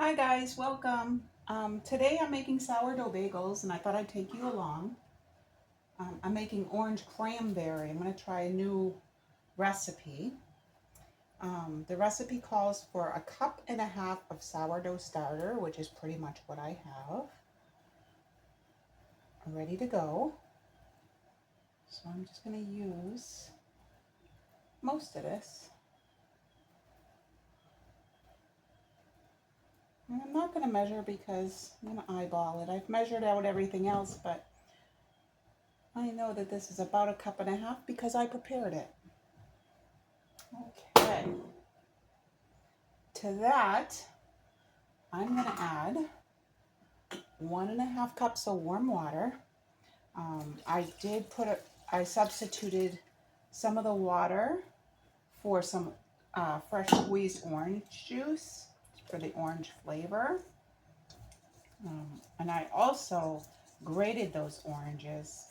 Hi guys, welcome. Today I'm making sourdough bagels and I thought I'd take you along. I'm making orange cranberry. I'm going to try a new recipe. The recipe calls for a cup and a half of sourdough starter, which is pretty much what I have. I'm ready to go. So I'm just going to use most of this. And I'm not going to measure because I'm going to eyeball it. I've measured out everything else, but I know that this is about a cup and a half because I prepared it. Okay. To that, I'm going to add 1.5 cups of warm water. I substituted some of the water for some fresh squeezed orange juice for the orange flavor. And I also grated those oranges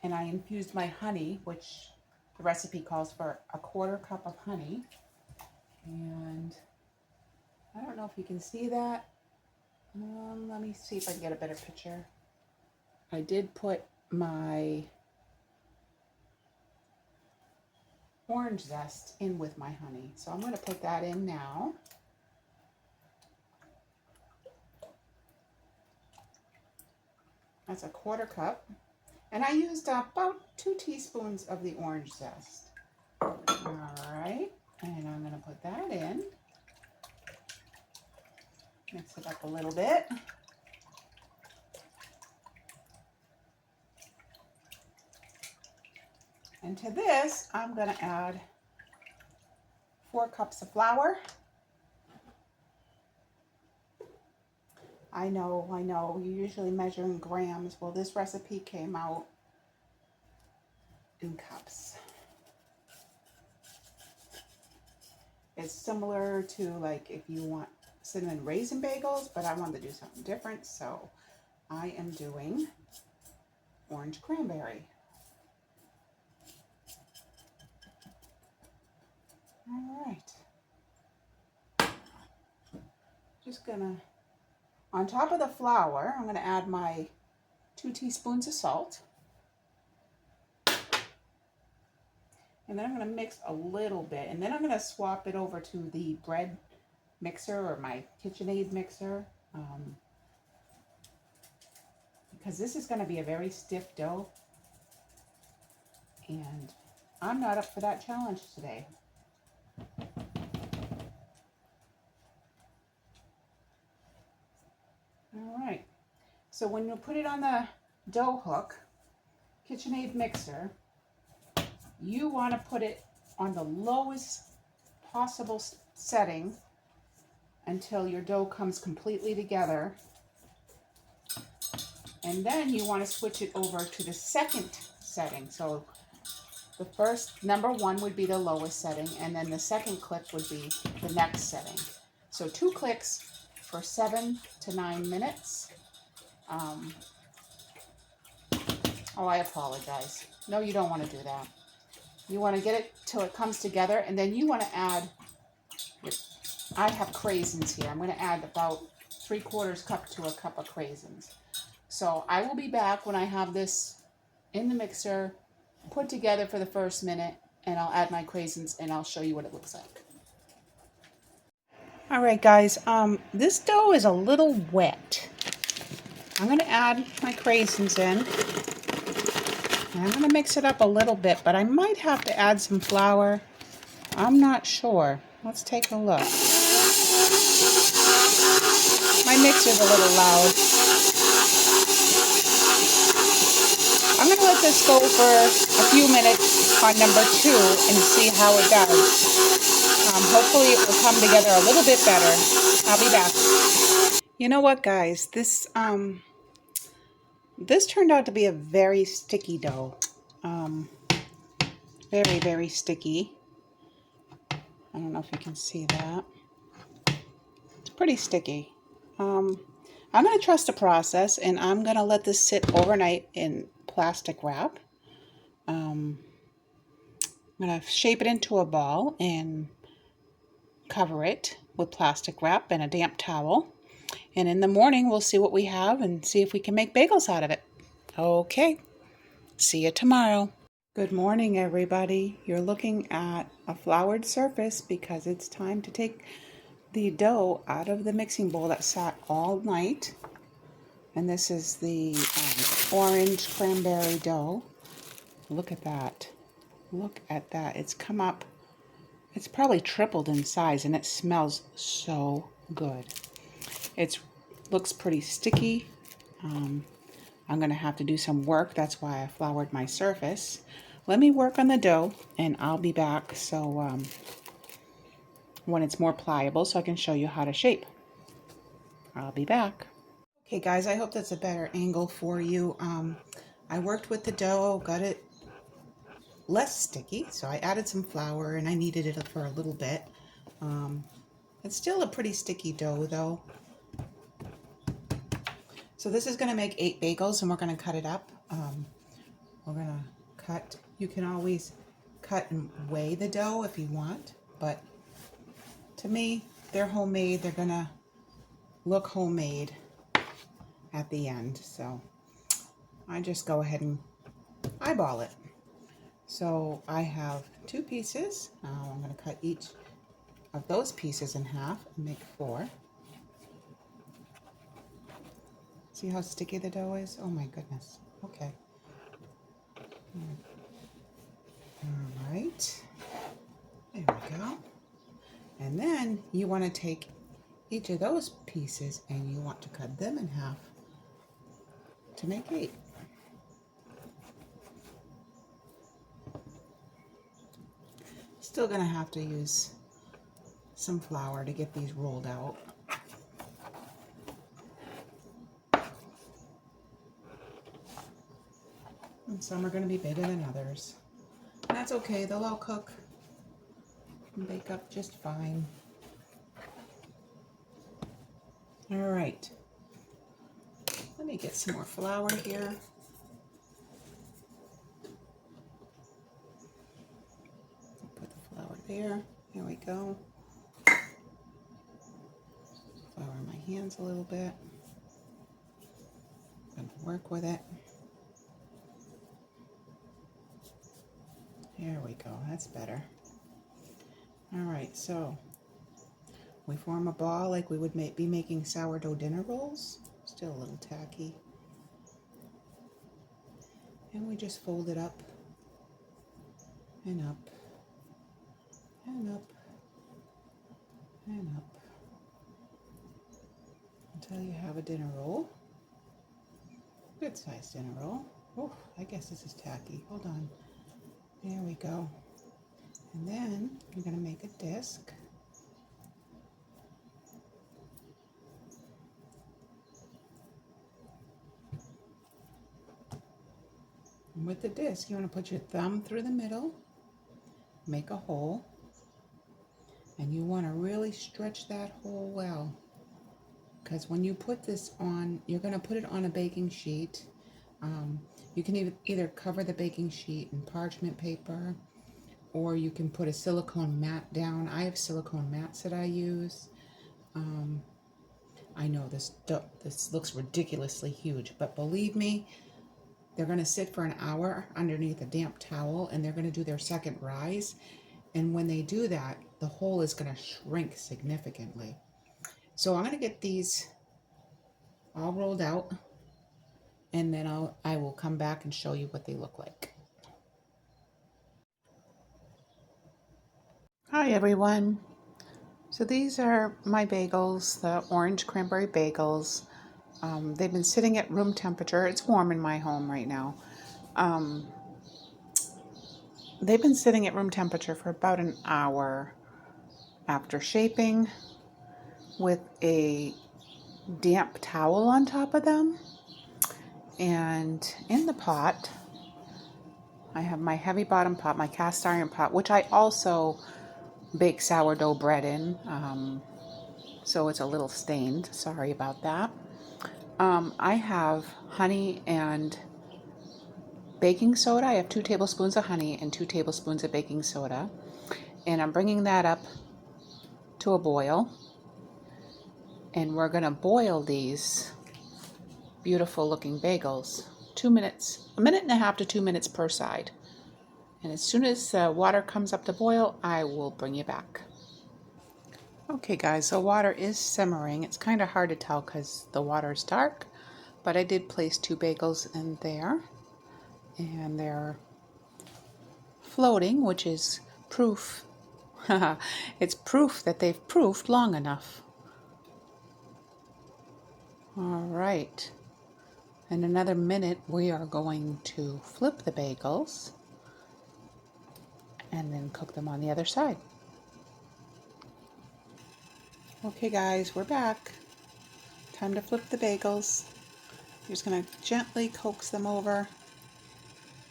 and I infused my honey, which the recipe calls for a 1/4 cup of honey. And I don't know if you can see that. Let me see if I can get a better picture. I did put my orange zest in with my honey. So I'm going to put that in now. That's a 1/4 cup. And I used about 2 teaspoons of the orange zest. All right. And I'm going to put that in. Mix it up a little bit. And to this, I'm going to add 4 cups of flour. I know, you usually measure in grams. Well, this recipe came out in cups. It's similar to like if you want cinnamon raisin bagels, but I wanted to do something different, so I am doing orange cranberry. All right. Just gonna, on top of the flour, I'm gonna add my 2 teaspoons of salt. And then I'm gonna mix a little bit, and then I'm gonna swap it over to the bread mixer or my KitchenAid mixer. Because this is gonna be a very stiff dough. And I'm not up for that challenge today. All right, so when you put it on the dough hook, KitchenAid mixer, you want to put it on the lowest possible setting until your dough comes completely together. And then you want to switch it over to the second setting. So the first, number 1 would be the lowest setting, and then the second click would be the next setting. So 2 clicks for 7 to 9 minutes. Oh, I apologize. No, you don't want to do that. You want to get it till it comes together, and then you want to add, I have craisins here. I'm going to add about 3/4 cup to a cup of craisins. So I will be back when I have this in the mixer, put together for the first minute, and I'll add my craisins and I'll show you what it looks like. All right, guys, this dough is a little wet. I'm going to add my craisins in. And I'm going to mix it up a little bit, but I might have to add some flour. I'm not sure. Let's take a look. My mixer's a little loud. I'm going to let this go for a few minutes on number 2 and see how it does. Hopefully it will come together a little bit better. I'll be back. You know what, guys? This turned out to be a very sticky dough. Very, very sticky. I don't know if you can see that. It's pretty sticky. I'm going to trust the process, and I'm going to let this sit overnight in plastic wrap. I'm going to shape it into a ball and cover it with plastic wrap and a damp towel. And in the morning, we'll see what we have and see if we can make bagels out of it. Okay, see you tomorrow. Good morning, everybody. You're looking at a floured surface because it's time to take the dough out of the mixing bowl that sat all night. And this is the orange cranberry dough. Look at that. Look at that. It's come up. It's probably tripled in size, and it smells so good. It looks pretty sticky. I'm going to have to do some work. That's why I floured my surface. Let me work on the dough, and I'll be back so when it's more pliable so I can show you how to shape. I'll be back. Okay, guys, I hope that's a better angle for you. I worked with the dough, got it less sticky, so I added some flour, and I kneaded it for a little bit. It's still a pretty sticky dough, though. So this is going to make 8 bagels, and we're going to cut it up. We're going to cut. You can always cut and weigh the dough if you want, but to me, they're homemade. They're going to look homemade at the end, so I just go ahead and eyeball it. So I have 2 pieces. Now I'm going to cut each of those pieces in half and make 4. See how sticky the dough is? Oh my goodness. Okay. All right. There we go. And then you want to take each of those pieces and you want to cut them in half to make 8. Still going to have to use some flour to get these rolled out. And some are going to be bigger than others. And that's okay, they'll all cook and bake up just fine. All right, let me get some more flour here. Put the flour there. There we go. Flour my hands a little bit. I'm going to work with it. There we go, that's better. All right, so we form a ball like we would be making sourdough dinner rolls. Still a little tacky. And we just fold it up and up and up and up until you have a dinner roll. Good sized dinner roll. Oh, I guess this is tacky. Hold on. There we go. And then you're going to make a disc. And with the disc, you want to put your thumb through the middle, make a hole, and you want to really stretch that hole well. Because when you put this on, you're going to put it on a baking sheet. You can either cover the baking sheet in parchment paper, or you can put a silicone mat down. I have silicone mats that I use. I know this looks ridiculously huge, but believe me, they're going to sit for an hour underneath a damp towel, and they're going to do their second rise. And when they do that, the hole is going to shrink significantly. So I'm going to get these all rolled out, and then I will come back and show you what they look like. Hi everyone. So these are my bagels, the orange cranberry bagels. They've been sitting at room temperature. It's warm in my home right now. They've been sitting at room temperature for about an hour after shaping with a damp towel on top of them. And in the pot, I have my heavy bottom pot, my cast iron pot, which I also bake sourdough bread in. So it's a little stained. Sorry about that. I have honey and baking soda. I have 2 tablespoons of honey and 2 tablespoons of baking soda. And I'm bringing that up to a boil. And we're going to boil these beautiful looking bagels. 2 minutes, a minute and a half to 2 minutes per side. And as soon as the water comes up to boil, I will bring you back. Okay guys, the water is simmering. It's kind of hard to tell because the water is dark, but I did place 2 bagels in there and they're floating, which is proof. It's proof that they've proofed long enough. All right. In another minute, we are going to flip the bagels and then cook them on the other side. Okay guys, we're back. Time to flip the bagels. You're just going to gently coax them over,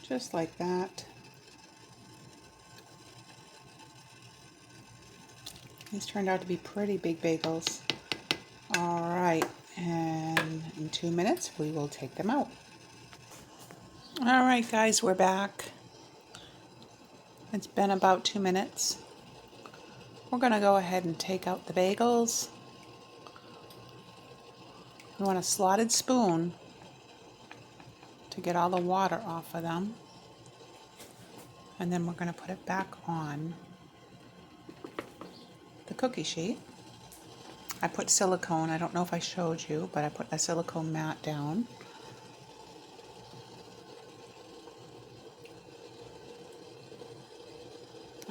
just like that. These turned out to be pretty big bagels. All right, and in 2 minutes, we will take them out. All right guys, we're back. It's been about 2 minutes. We're going to go ahead and take out the bagels. We want a slotted spoon to get all the water off of them. And then we're going to put it back on the cookie sheet. I put silicone. I don't know if I showed you, but I put a silicone mat down.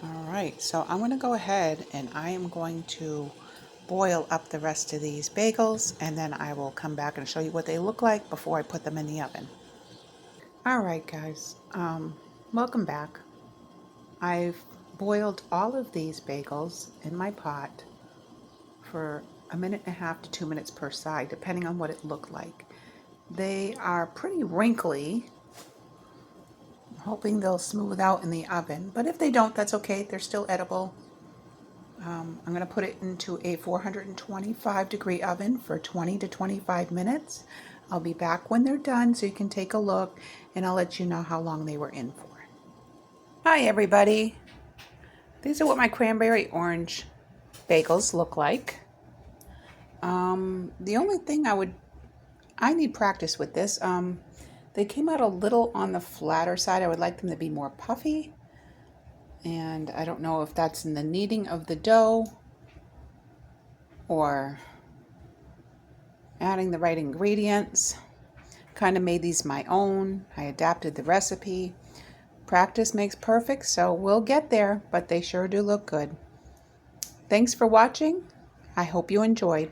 Alright, so I'm going to go ahead and I am going to boil up the rest of these bagels, and then I will come back and show you what they look like before I put them in the oven. Alright guys, welcome back. I've boiled all of these bagels in my pot for a minute and a half to 2 minutes per side, depending on what it looked like. They are pretty wrinkly. Hoping they'll smooth out in the oven, but if they don't, that's okay. They're still edible. I'm going to put it into a 425 degree oven for 20 to 25 minutes. I'll be back when they're done so you can take a look, and I'll let you know how long they were in for. Hi everybody. These are what my cranberry orange bagels look like. The only thing I need practice with this. They came out a little on the flatter side. I would like them to be more puffy. And I don't know if that's in the kneading of the dough or adding the right ingredients. Kind of made these my own. I adapted the recipe. Practice makes perfect, so we'll get there, but they sure do look good. Thanks for watching. I hope you enjoyed.